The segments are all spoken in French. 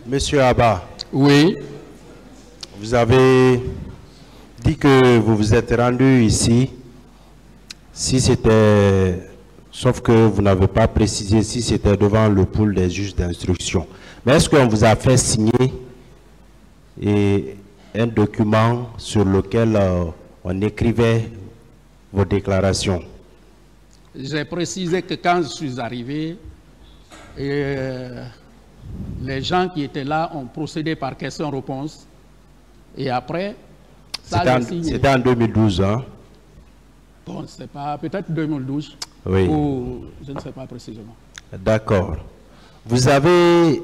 Monsieur Abba. Oui. Vous avez dit que vous vous êtes rendu ici, si c'était, sauf que vous n'avez pas précisé si c'était devant le pool des juges d'instruction. Mais est-ce qu'on vous a fait signer un document sur lequel on écrivait vos déclarations? J'ai précisé que quand je suis arrivé, les gens qui étaient là ont procédé par question-réponse. Et après, c'était en 2012, hein? Bon, c'est pas, peut-être 2012. Oui. Ou je ne sais pas précisément. D'accord. Vous avez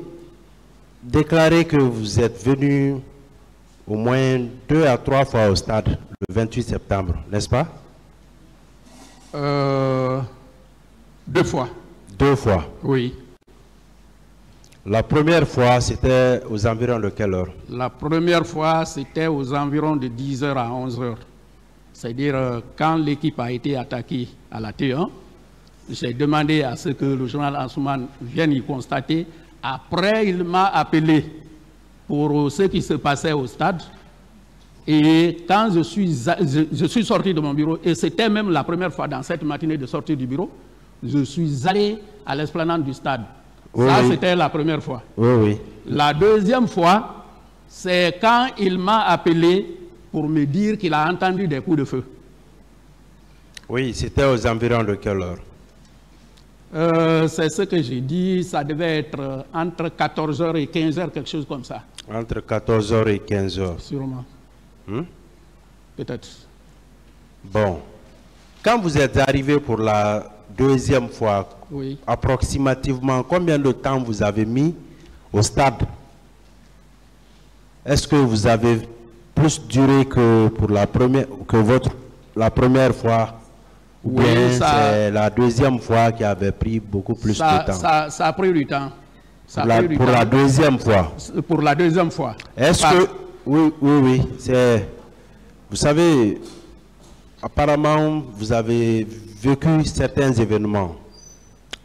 déclaré que vous êtes venu au moins 2 à 3 fois au stade le 28 septembre, n'est-ce pas? 2 fois. 2 fois? Oui. La première fois, c'était aux environs de quelle heure? La première fois, c'était aux environs de 10h à 11h. C'est-à-dire, quand l'équipe a été attaquée à la T1, j'ai demandé à ce que le journal Ansouman vienne y constater. Après, il m'a appelé pour ce qui se passait au stade. Et quand je suis sorti de mon bureau, et c'était même la première fois dans cette matinée de sortir du bureau, je suis allé à l'esplanade du stade. Oui, ça, oui. C'était la première fois. Oui, oui. La deuxième fois, c'est quand il m'a appelé pour me dire qu'il a entendu des coups de feu. Oui, c'était aux environs de quelle heure? C'est ce que j'ai dit, ça devait être entre 14h et 15h, quelque chose comme ça. Entre 14h et 15h. Sûrement. Peut-être. Bon. Quand vous êtes arrivé pour la deuxième fois, oui, approximativement, combien de temps vous avez mis au stade? Est-ce que vous avez plus duré que pour la première, la première fois? Ou oui, bien c'est la deuxième fois qui avait pris beaucoup plus de temps? Ça a pris du temps. Pour la deuxième fois? Pour la deuxième fois. Est-ce que... Oui. Vous savez, apparemment, vous avez vécu certains événements.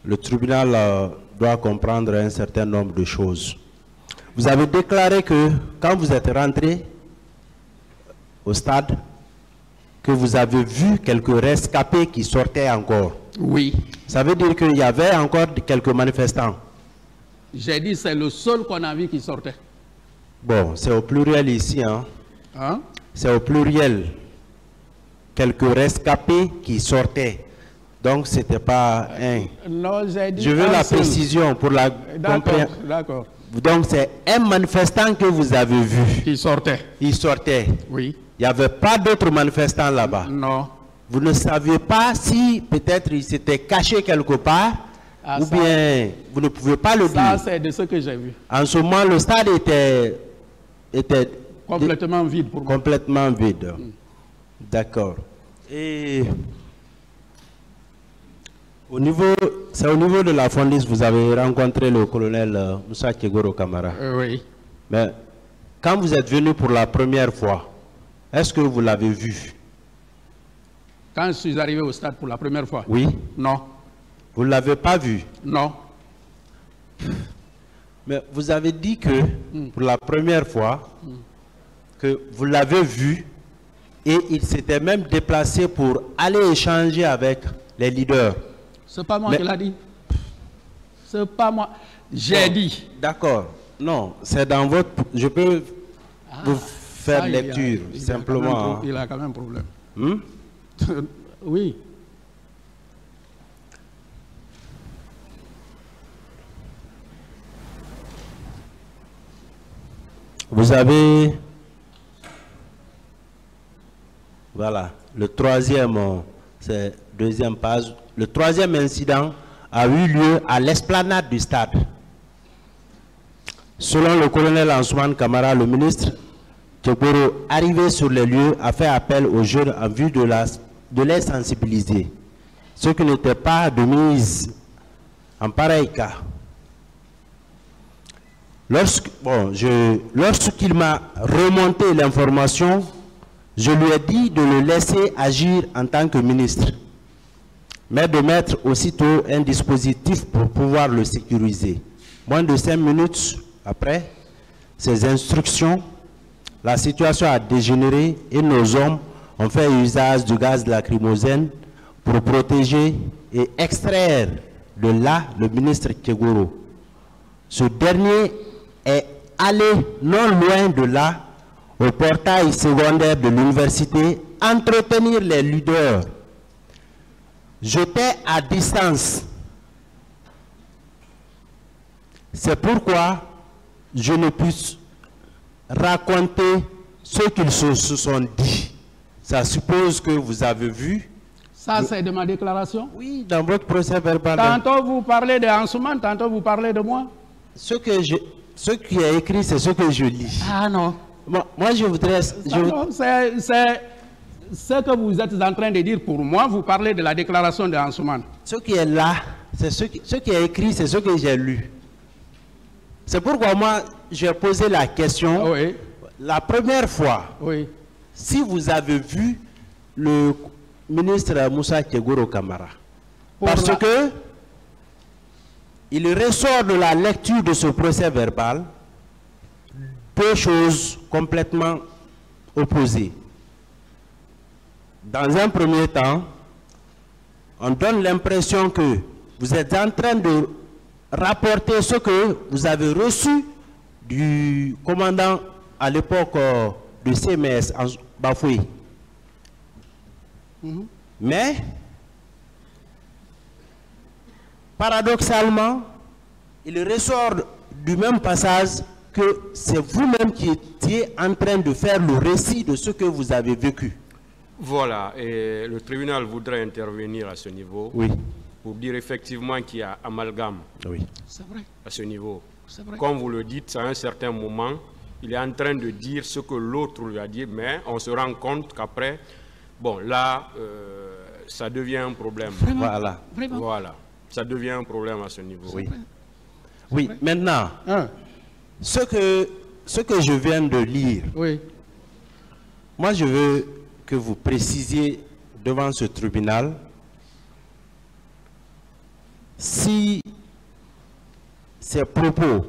Le tribunal doit comprendre un certain nombre de choses. Vous avez déclaré que quand vous êtes rentré au stade, que vous avez vu quelques rescapés qui sortaient encore. Oui. Ça veut dire qu'il y avait encore quelques manifestants. J'ai dit c'est le seul qu'on a vu qui sortait. Bon, c'est au pluriel ici, hein? C'est au pluriel. Quelques rescapés qui sortaient. Donc, ce n'était pas un. Non, j'ai dit. Je veux la précision pour la. D'accord. Donc, c'est un manifestant que vous avez vu. Qui sortait. Il sortait. Oui. Il n'y avait pas d'autres manifestants là-bas. Non. Vous ne saviez pas si peut-être il s'était caché quelque part, ou bien vous ne pouvez pas le dire. Ça, c'est de ce que j'ai vu. En ce moment, le stade était complètement vide pour moi. Complètement vide. D'accord. Et c'est au niveau de la Fondis, vous avez rencontré le colonel Moussa Kegoro Kamara. Oui. Mais quand vous êtes venu pour la première fois, est-ce que vous l'avez vu? Quand je suis arrivé au stade pour la première fois? Oui. Non. Vous ne l'avez pas vu? Non. Mais vous avez dit que pour la première fois, que vous l'avez vu et il s'était même déplacé pour aller échanger avec les leaders. C'est pas moi qui l'a dit. C'est pas moi. J'ai dit. D'accord. Non, c'est dans votre... Je peux vous faire lecture, simplement. Il a quand même un problème. Oui. Vous avez... Voilà. Le troisième, c'est deuxième page. Le troisième incident a eu lieu à l'esplanade du stade. Selon le colonel Ansouman Kamara, le ministre Tchekoro, arrivé sur les lieux, a fait appel aux jeunes en vue de les sensibiliser. Ce qui n'était pas de mise en pareil cas. Lorsqu'il m'a remonté l'information, je lui ai dit de le laisser agir en tant que ministre, mais de mettre aussitôt un dispositif pour pouvoir le sécuriser. Moins de 5 minutes après, ses instructions, la situation a dégénéré et nos hommes ont fait usage du gaz lacrymogène pour protéger et extraire de là le ministre Kegoro. Ce dernier est allé non loin de là, au portail secondaire de l'université, entretenir les leaders. J'étais à distance. C'est pourquoi je ne puis raconter ce qu'ils se sont dit. Ça suppose que vous avez vu. Ça, c'est de ma déclaration? Oui, dans votre procès verbal. Tantôt vous parlez de Ansoumane, tantôt vous parlez de moi. Ce qui est écrit, c'est ce que je lis. Ah non. Moi, je voudrais... C'est ce que vous êtes en train de dire pour moi, vous parlez de la déclaration de Ansoumane. Ce qui est là, c'est ce qui est écrit, c'est ce que j'ai lu. C'est pourquoi moi, j'ai posé la question. Oui. La première fois, oui. Si vous avez vu le ministre Moussa Kegoro Kamara, parce que il ressort de la lecture de ce procès verbal deux choses complètement opposées. Dans un premier temps, on donne l'impression que vous êtes en train de rapporter ce que vous avez reçu du commandant à l'époque de CMS en Bafoué. Mais, paradoxalement, il ressort du même passage que c'est vous-même qui étiez en train de faire le récit de ce que vous avez vécu. Voilà, et le tribunal voudrait intervenir à ce niveau. Oui. Pour dire effectivement qu'il y a amalgame. Oui. C'est vrai. À ce niveau. C'est vrai. Comme vous le dites, à un certain moment, il est en train de dire ce que l'autre lui a dit, mais on se rend compte qu'après, bon, là, ça devient un problème. Vraiment? Voilà. Vraiment? Voilà, ça devient un problème à ce niveau. Oui. Oui, maintenant, ce que je viens de lire, oui. Moi je veux que vous précisiez devant ce tribunal si ces propos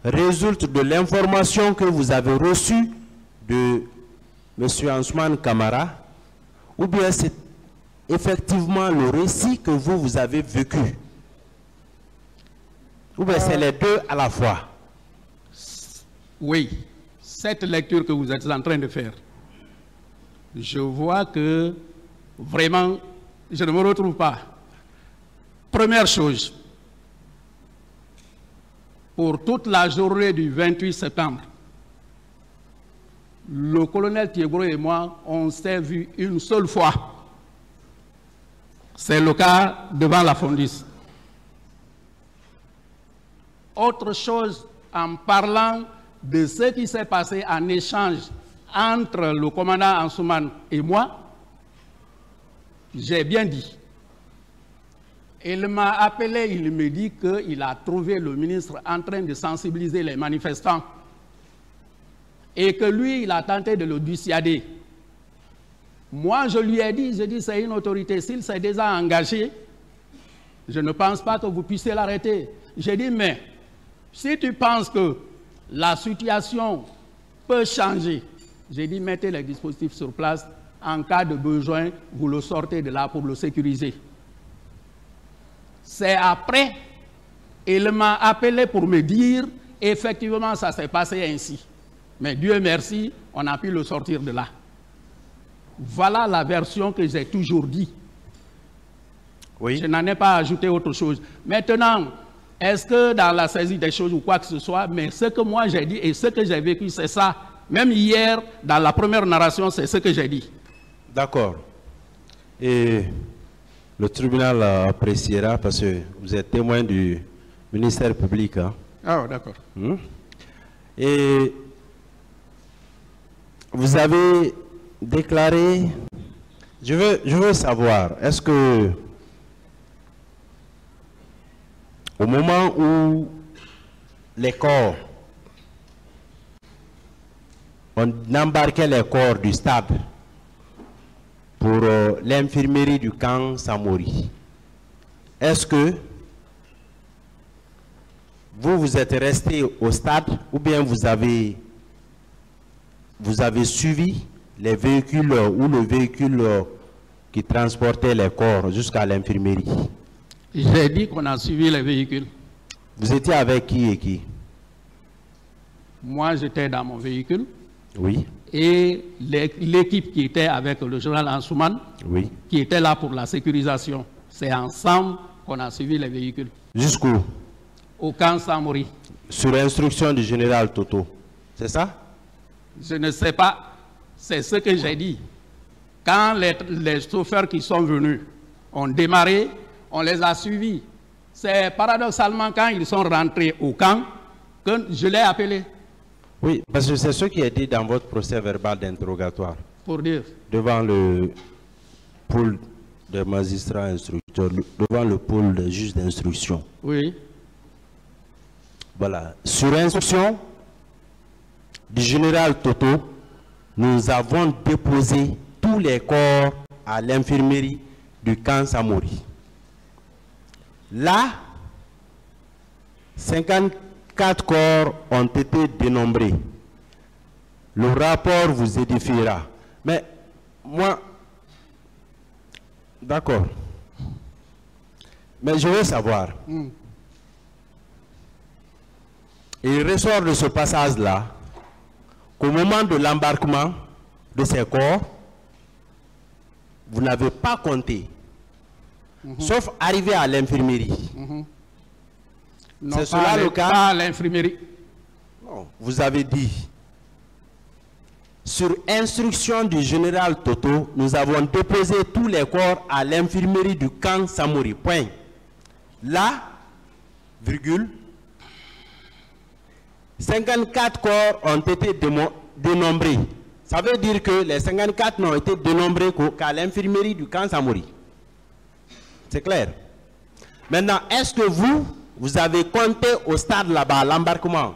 résultent de l'information que vous avez reçue de M. Ansoumane Kamara, ou bien c'est effectivement le récit que vous avez vécu, ou bien c'est les deux à la fois. Oui, cette lecture que vous êtes en train de faire, je vois que vraiment, je ne me retrouve pas. Première chose, pour toute la journée du 28 septembre, le colonel Thiegoro et moi, on s'est vus une seule fois. C'est le cas devant la Fondis. Autre chose, en parlant de ce qui s'est passé en échange entre le commandant Ansoumane et moi, j'ai bien dit. Il m'a appelé, il me dit qu'il a trouvé le ministre en train de sensibiliser les manifestants et que lui, il a tenté de le dissuader. Moi, je lui ai dit, c'est une autorité, s'il s'est déjà engagé, je ne pense pas que vous puissiez l'arrêter. J'ai dit, mais si tu penses que la situation peut changer, j'ai dit, mettez les dispositifs sur place, en cas de besoin, vous le sortez de là pour le sécuriser. C'est après, il m'a appelé pour me dire, effectivement, ça s'est passé ainsi. Mais Dieu merci, on a pu le sortir de là. Voilà la version que j'ai toujours dit. Oui. Je n'en ai pas ajouté autre chose. Maintenant, est-ce que dans la saisie des choses ou quoi que ce soit, mais ce que moi j'ai dit et ce que j'ai vécu, c'est ça. Même hier, dans la première narration, c'est ce que j'ai dit. D'accord. Et le tribunal appréciera parce que vous êtes témoin du ministère public. Hein? Ah, d'accord. Et vous avez déclaré, je veux savoir, est-ce que au moment où les corps, on embarquait les corps du stade pour l'infirmerie du camp Samori, est-ce que vous êtes resté au stade ou bien vous avez suivi les véhicules ou le véhicule qui transportait les corps jusqu'à l'infirmerie? J'ai dit qu'on a suivi les véhicules. Vous étiez avec qui et qui? Moi, j'étais dans mon véhicule. Oui. Et l'équipe qui était avec le général Ansouman, Oui. qui était là pour la sécurisation, c'est ensemble qu'on a suivi les véhicules. Jusqu'où? Au camp Samori. Sur instruction du général Toto. C'est ça? Je ne sais pas. C'est ce que j'ai dit. Quand les chauffeurs qui sont venus ont démarré, on les a suivis. C'est paradoxalement quand ils sont rentrés au camp que je l'ai appelé. Oui, parce que c'est ce qui est dit dans votre procès verbal d'interrogatoire. Pour dire. Devant le pôle des magistrats instructeurs, devant le pôle des juges d'instruction. Oui. Voilà. Sur instruction du général Toto, nous avons déposé tous les corps à l'infirmerie du camp Samori. Là, 54 corps ont été dénombrés. Le rapport vous édifiera. Mais moi, d'accord. Mais je veux savoir. Il ressort de ce passage-là qu'au moment de l'embarquement de ces corps, vous n'avez pas compté. Sauf arrivé à l'infirmerie. C'est cela le cas? Pas à l'infirmerie. Non, vous avez dit. Sur instruction du général Toto, nous avons déposé tous les corps à l'infirmerie du camp Samori. Point. Là, virgule, 54 corps ont été dénombrés. Ça veut dire que les 54 n'ont été dénombrés qu'à l'infirmerie du camp Samori. C'est clair? Maintenant, est-ce que vous avez compté au stade là-bas, l'embarquement?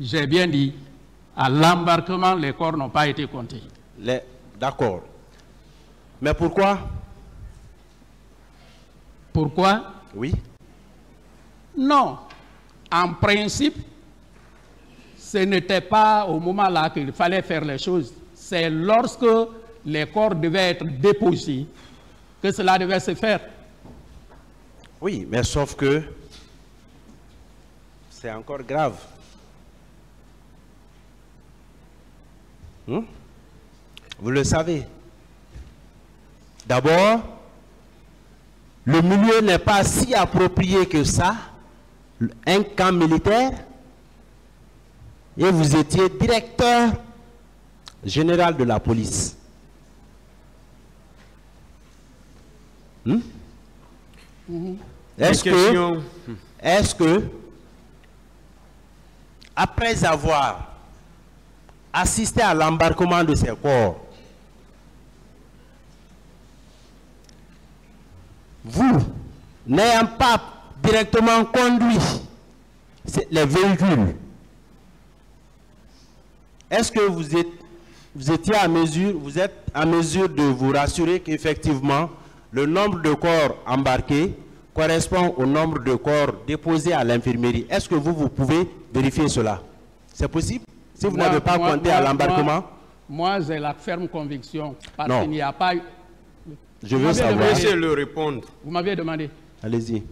J'ai bien dit, à l'embarquement, les corps n'ont pas été comptés. D'accord. Mais pourquoi? Pourquoi? Oui. Non. En principe, ce n'était pas au moment là qu'il fallait faire les choses. C'est lorsque les corps devaient être déposés que cela devait se faire. Oui, mais sauf que c'est encore grave. Vous le savez. D'abord, le milieu n'est pas si approprié que ça, un camp militaire, et vous étiez directeur général de la police. Est-ce que, après avoir assisté à l'embarquement de ces corps, vous, n'ayant pas directement conduit les véhicules, est-ce que vous êtes en mesure de vous rassurer qu'effectivement, le nombre de corps embarqués correspond au nombre de corps déposés à l'infirmerie? Est-ce que vous pouvez vérifier cela? C'est possible? Si vous n'avez pas compté à l'embarquement? Moi, j'ai la ferme conviction, parce qu'il n'y a pas eu... Je veux savoir. Laissez le répondre. Vous m'aviez demandé. Allez-y.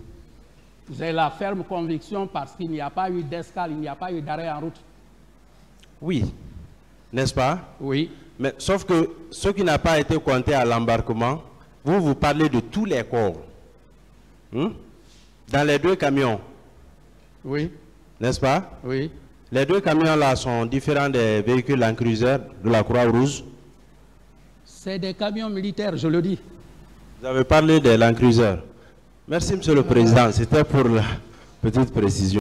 J'ai la ferme conviction parce qu'il n'y a pas eu d'escale, il n'y a pas eu d'arrêt en route. Oui. N'est-ce pas? Oui. Mais sauf que ce qui n'a pas été compté à l'embarquement, vous parlez de tous les corps. Dans les deux camions. Oui. N'est-ce pas? Oui. Les deux camions-là sont différents des véhicules en cruiser de la Croix-Rouge. C'est des camions militaires, je le dis. Vous avez parlé des Land Cruiser. Merci, Monsieur le Président. C'était pour la petite précision.